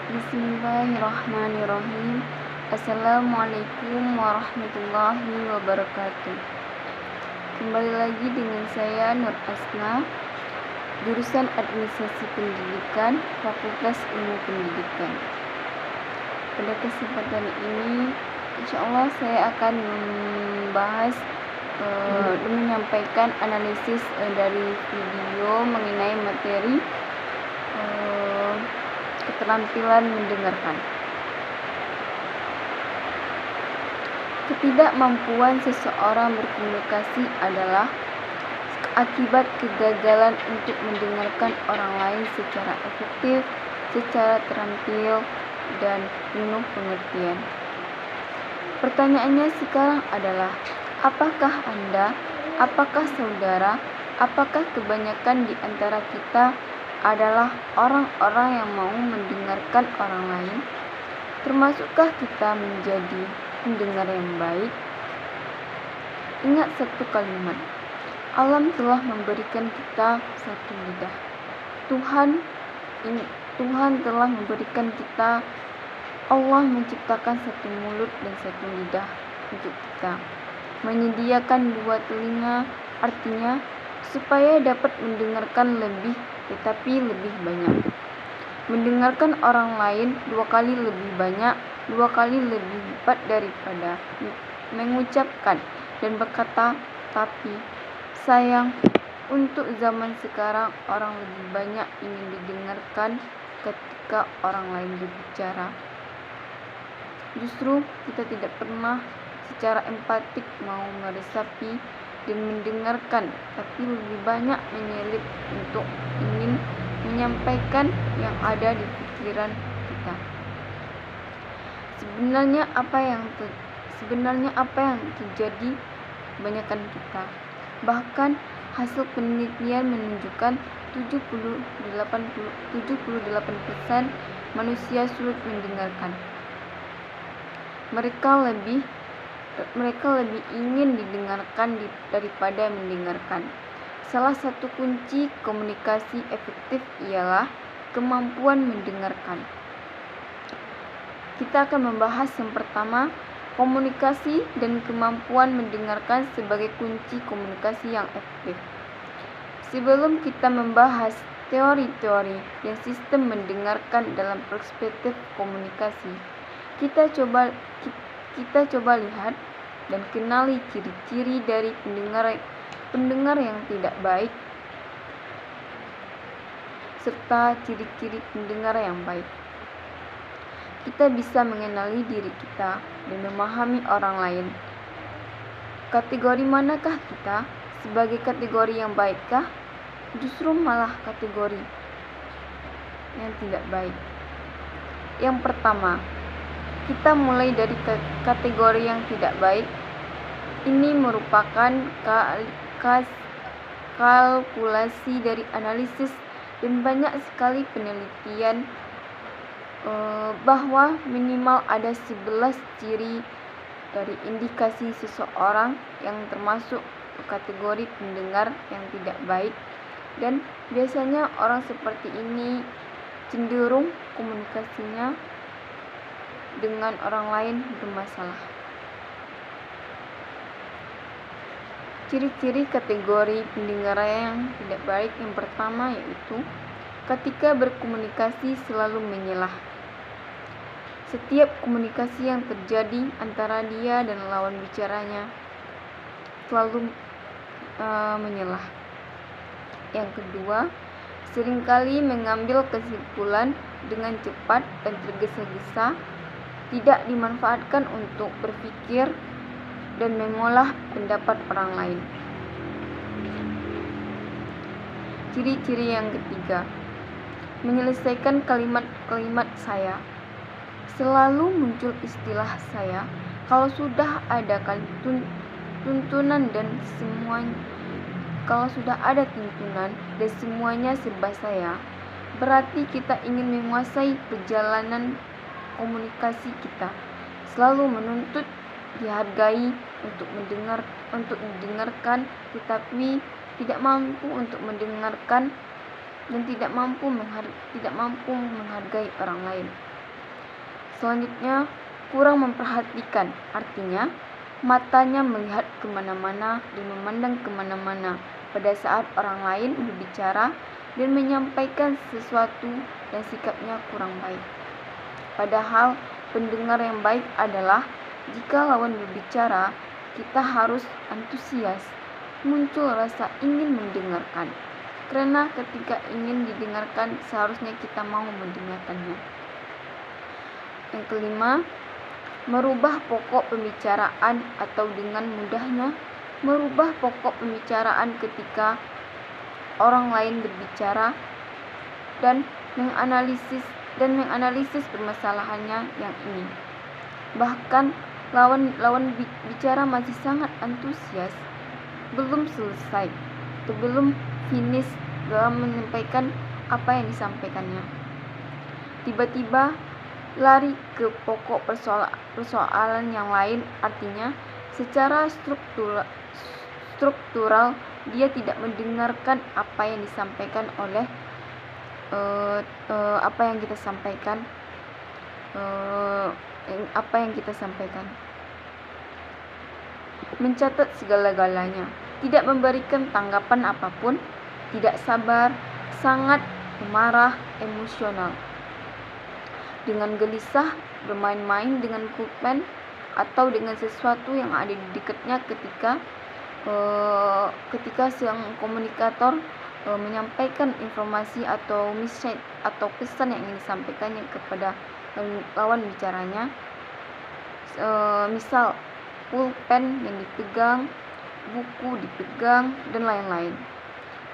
Bismillahirrahmanirrahim. Assalamualaikum warahmatullahi wabarakatuh. Kembali lagi dengan saya Nur Asna, jurusan Administrasi Pendidikan, Fakultas Ilmu Pendidikan. Pada kesempatan ini, insya Allah saya akan membahas dan menyampaikan analisis dari video mengenai materi keterampilan mendengarkan. Ketidakmampuan seseorang berkomunikasi adalah akibat kegagalan untuk mendengarkan orang lain secara efektif, secara terampil, dan penuh pengertian. Pertanyaannya sekarang adalah, apakah Anda, apakah saudara, apakah kebanyakan di antara kita adalah orang-orang yang mau mendengarkan orang lain? Termasukkah kita menjadi pendengar yang baik? Ingat satu kalimat, alam telah memberikan kita satu lidah. Tuhan telah memberikan kita, Allah menciptakan satu mulut dan satu lidah untuk kita. Menyediakan dua telinga, artinya supaya dapat mendengarkan lebih, tetapi lebih banyak. Mendengarkan orang lain 2 kali lebih banyak, 2 kali lebih hebat daripada mengucapkan dan berkata tapi. Sayang, untuk zaman sekarang orang lebih banyak ingin didengarkan ketika orang lain berbicara. Justru kita tidak pernah secara empatik mau meresapi dan mendengarkan, tapi lebih banyak menyelip untuk ingin menyampaikan yang ada di pikiran kita. Sebenarnya apa yang terjadi kebanyakan kita? Bahkan hasil penelitian menunjukkan 78% manusia sulit mendengarkan. Mereka lebih ingin didengarkan daripada mendengarkan. Salah satu kunci komunikasi efektif ialah kemampuan mendengarkan. Kita akan membahas yang pertama, komunikasi dan kemampuan mendengarkan sebagai kunci komunikasi yang efektif. Sebelum kita membahas teori-teori dan sistem mendengarkan dalam perspektif komunikasi, kita coba lihat dan kenali ciri-ciri dari pendengar yang tidak baik serta ciri-ciri pendengar yang baik. Kita bisa mengenali diri kita dan memahami orang lain. Kategori manakah kita? Sebagai kategori yang baikkah? Justru malah kategori yang tidak baik. Yang pertama, kita mulai dari kategori yang tidak baik. Ini merupakan kalkulasi dari analisis dan banyak sekali penelitian bahwa minimal ada 11 ciri dari indikasi seseorang yang termasuk kategori pendengar yang tidak baik, dan biasanya orang seperti ini cenderung komunikasinya dengan orang lain bermasalah. Ciri-ciri kategori pendengar yang tidak baik yang pertama yaitu ketika berkomunikasi selalu menyelah. Setiap komunikasi yang terjadi antara dia dan lawan bicaranya selalu menyelah. Yang kedua, seringkali mengambil kesimpulan dengan cepat dan tergesa-gesa, tidak dimanfaatkan untuk berpikir dan mengolah pendapat orang lain. Ciri-ciri yang ketiga, menyelesaikan kalimat-kalimat saya. Selalu muncul istilah saya kalau sudah ada tuntunan dan semuanya serba saya, berarti kita ingin menguasai perjalanan komunikasi kita. Selalu menuntut dihargai untuk didengarkan, tetapi tidak mampu untuk mendengarkan dan tidak mampu menghargai orang lain. Selanjutnya, kurang memperhatikan, artinya matanya melihat kemana-mana dan memandang kemana-mana pada saat orang lain berbicara dan menyampaikan sesuatu dan sikapnya kurang baik. Padahal pendengar yang baik adalah jika lawan berbicara, kita harus antusias, muncul rasa ingin mendengarkan. Karena ketika ingin didengarkan, seharusnya kita mau mendengarkannya. Yang kelima, merubah pokok pembicaraan atau dengan mudahnya merubah pokok pembicaraan ketika orang lain berbicara dan menganalisis permasalahannya yang ini. Bahkan lawan bicara masih sangat antusias, belum selesai atau belum finish dalam menyampaikan apa yang disampaikannya. Tiba-tiba lari ke pokok persoalan yang lain, artinya secara struktural dia tidak mendengarkan apa yang disampaikan oleh apa yang kita sampaikan. Mencatat segala-galanya, tidak memberikan tanggapan apapun, tidak sabar, sangat marah, emosional. Dengan gelisah bermain-main dengan pulpen atau dengan sesuatu yang ada di dekatnya ketika sang komunikator menyampaikan informasi atau message atau pesan yang ingin disampaikannya kepada lawan bicaranya. Misal pulpen yang dipegang, buku dipegang, dan lain-lain.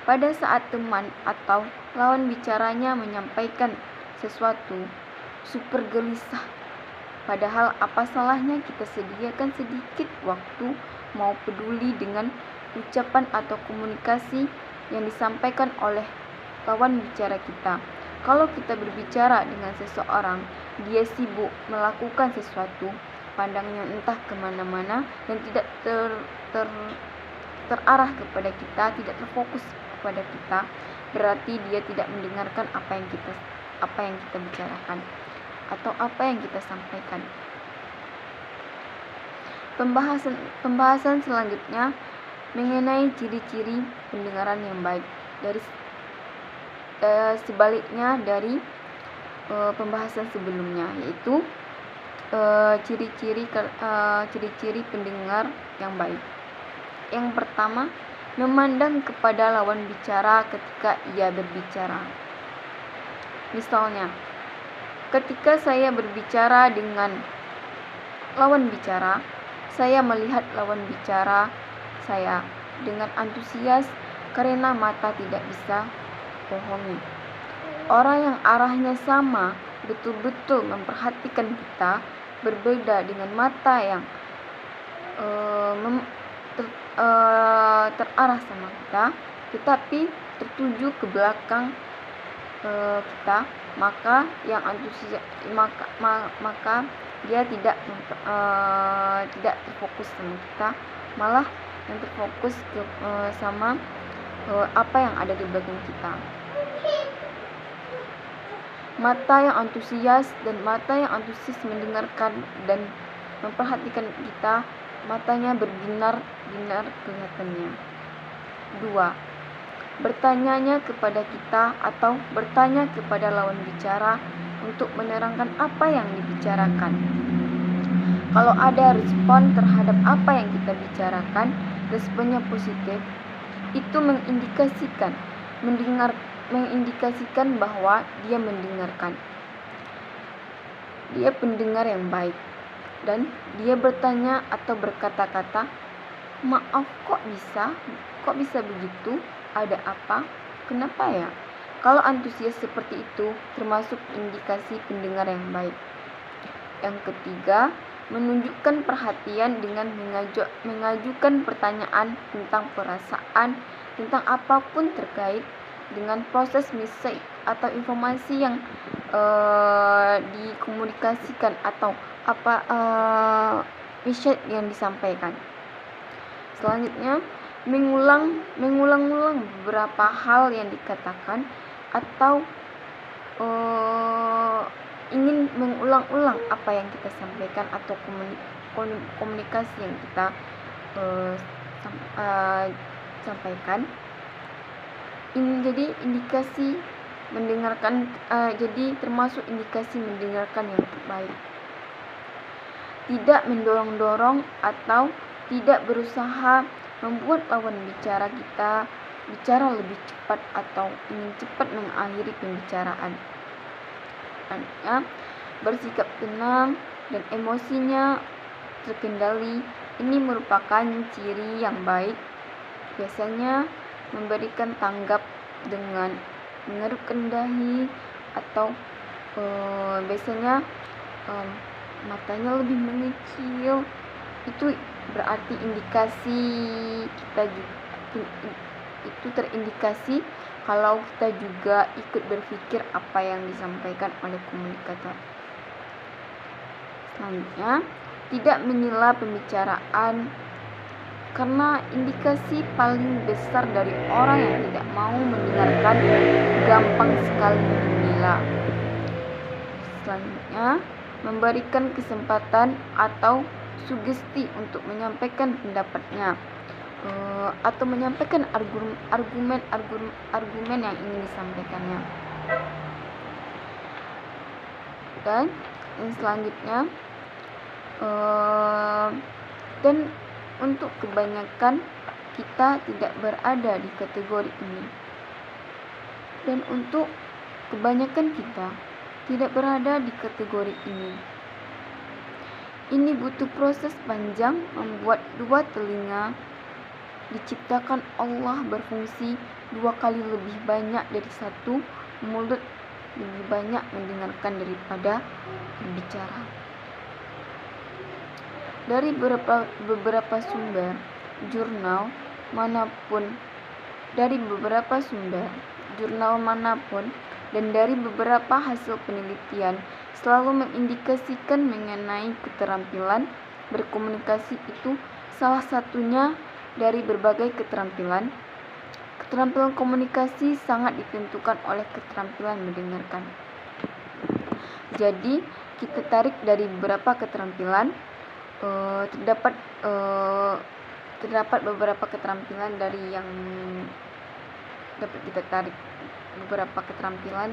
Pada saat teman atau lawan bicaranya menyampaikan sesuatu, super gelisah. Padahal apa salahnya kita sediakan sedikit waktu mau peduli dengan ucapan atau komunikasi yang disampaikan oleh lawan bicara kita. Kalau kita berbicara dengan seseorang, dia sibuk melakukan sesuatu, pandangnya entah kemana-mana dan tidak terarah kepada kita, tidak terfokus kepada kita, berarti dia tidak mendengarkan apa yang kita bicarakan atau apa yang kita sampaikan. Pembahasan selanjutnya mengenai ciri-ciri pendengaran yang baik. Sebaliknya dari pembahasan sebelumnya, yaitu ciri-ciri pendengar yang baik. Yang pertama, memandang kepada lawan bicara ketika ia berbicara. Misalnya, ketika saya berbicara dengan lawan bicara, saya melihat lawan bicara saya dengan antusias karena mata tidak bisa bohongi. Orang yang arahnya sama betul-betul memperhatikan kita, berbeda dengan mata yang terarah sama kita, tetapi tertuju ke belakang kita, maka yang antusias maka dia tidak terfokus sama kita, malah yang terfokus sama apa yang ada di belakang kita. Mata yang antusias mendengarkan dan memperhatikan kita, matanya berbinar kelihatannya. 2. Bertanyanya kepada kita atau bertanya kepada lawan bicara untuk menerangkan apa yang dibicarakan. Kalau ada respon terhadap apa yang kita bicarakan, responnya positif, itu mengindikasikan bahwa dia mendengarkan. Dia pendengar yang baik dan dia bertanya atau berkata-kata, "Maaf, kok bisa begitu? Ada apa? Kenapa ya?" Kalau antusias seperti itu termasuk indikasi pendengar yang baik. Yang ketiga, menunjukkan perhatian dengan mengajukan pertanyaan tentang perasaan, tentang apapun terkait dengan proses message atau informasi yang dikomunikasikan atau message yang disampaikan. Selanjutnya, mengulang-ulang beberapa hal yang dikatakan atau ingin mengulang-ulang apa yang kita sampaikan atau komunikasi yang kita sampaikan. Ini jadi indikasi mendengarkan, jadi termasuk indikasi mendengarkan yang baik. Tidak mendorong-dorong atau tidak berusaha membuat lawan bicara kita bicara lebih cepat atau ingin cepat mengakhiri pembicaraan. Artinya, bersikap tenang dan emosinya terkendali. Ini merupakan ciri yang baik. Biasanya memberikan tanggap dengan mengerutkan dahi atau biasanya matanya lebih mengecil. Itu berarti indikasi kita juga, itu terindikasi kalau kita juga ikut berpikir apa yang disampaikan oleh komunikator. Selanjutnya, tidak menyela pembicaraan, karena indikasi paling besar dari orang yang tidak mau mendengarkan gampang sekali menilai. Selanjutnya, memberikan kesempatan atau sugesti untuk menyampaikan pendapatnya atau menyampaikan argumen yang ingin disampaikannya. Dan yang selanjutnya, dan untuk kebanyakan kita tidak berada di kategori ini. Dan untuk kebanyakan kita tidak berada di kategori ini. Ini butuh proses panjang. Membuat dua telinga diciptakan Allah berfungsi 2 kali lebih banyak dari satu. Mulut lebih banyak mendengarkan daripada berbicara. Dari beberapa sumber jurnal manapun, dan dari beberapa hasil penelitian selalu mengindikasikan mengenai keterampilan berkomunikasi itu salah satunya. Dari berbagai keterampilan komunikasi sangat ditentukan oleh keterampilan mendengarkan. Jadi kita tarik dari beberapa keterampilan, terdapat beberapa keterampilan dari yang dapat kita tarik beberapa keterampilan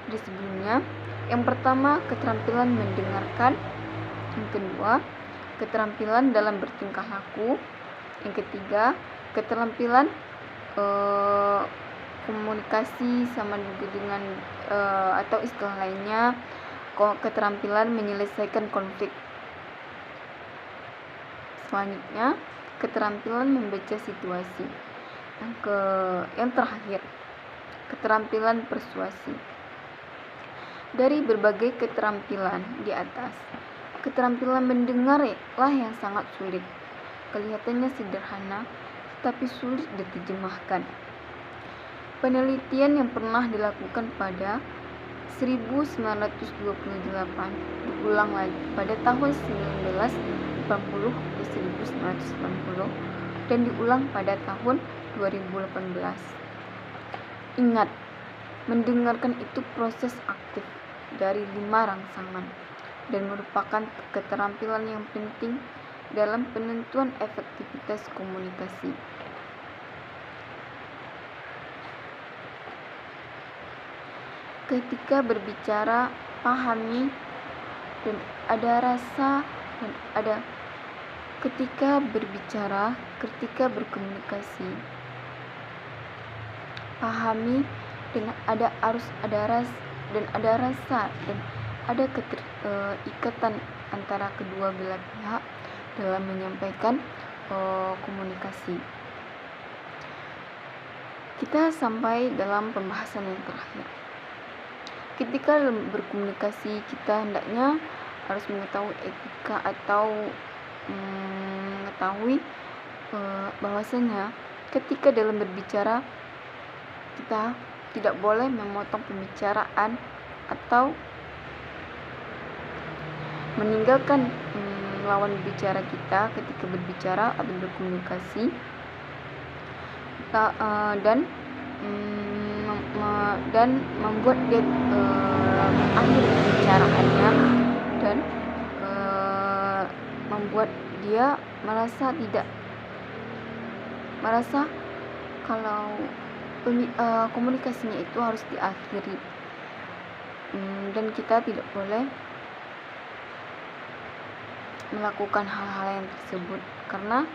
di sebelumnya. Yang pertama, keterampilan mendengarkan. Yang kedua, keterampilan dalam bertingkah laku. Yang ketiga, keterampilan komunikasi sama juga dengan atau istilah lainnya keterampilan menyelesaikan konflik. Selanjutnya, keterampilan membaca situasi. Yang terakhir, keterampilan persuasi. Dari berbagai keterampilan di atas, keterampilan mendengarlah yang sangat sulit. Kelihatannya sederhana, tetapi sulit diterjemahkan. Penelitian yang pernah dilakukan pada 1928 diulang lagi pada tahun 1980 ke 1980 dan diulang pada tahun 2018. Ingat, mendengarkan itu proses aktif dari 5 rangsangan dan merupakan keterampilan yang penting dalam penentuan efektivitas komunikasi. Ketika berbicara, pahami dan ada rasa dan ada ketika berkomunikasi, pahami dan ada rasa dan ada ikatan antara kedua belah pihak dalam menyampaikan komunikasi. Kita sampai dalam pembahasan yang terakhir. Ketika berkomunikasi, kita hendaknya harus mengetahui etika atau mengetahui bahwasanya ketika dalam berbicara kita tidak boleh memotong pembicaraan atau meninggalkan lawan bicara kita ketika berbicara atau berkomunikasi, dan membuat dia mengakhiri pembicaraannya membuat dia merasa kalau komunikasinya itu harus diakhiri, dan kita tidak boleh melakukan hal-hal yang tersebut, karena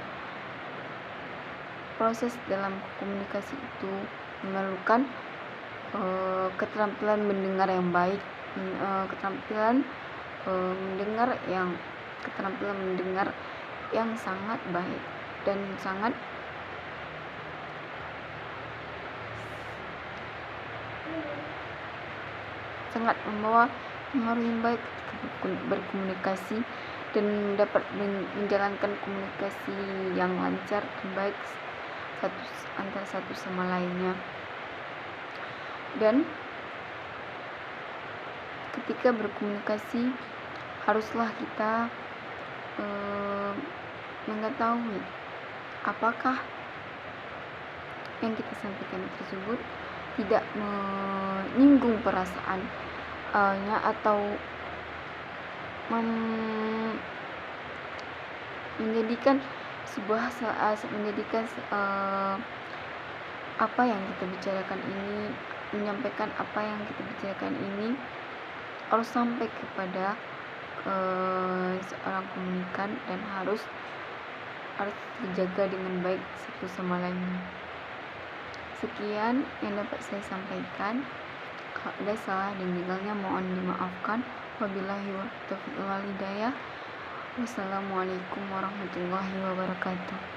proses dalam komunikasi itu memerlukan keterampilan mendengar yang baik, keterampilan mendengar yang sangat baik dan sangat membawa pengaruh yang baik ketika berkomunikasi, dan dapat menjalankan komunikasi yang lancar dan baik antara satu sama lainnya. Dan ketika berkomunikasi haruslah kita mengetahui apakah yang kita sampaikan tersebut tidak menyinggung perasaannya atau menjadikan apa yang kita bicarakan ini, menyampaikan apa yang kita bicarakan ini harus sampai kepada seorang komunikan dan harus dijaga dengan baik satu sama lainnya. Sekian yang dapat saya sampaikan. Kalau ada salah dan tinggalnya mohon dimaafkan. Wabillahi taufiq wal hidayah. Wassalamualaikum warahmatullahi wabarakatuh.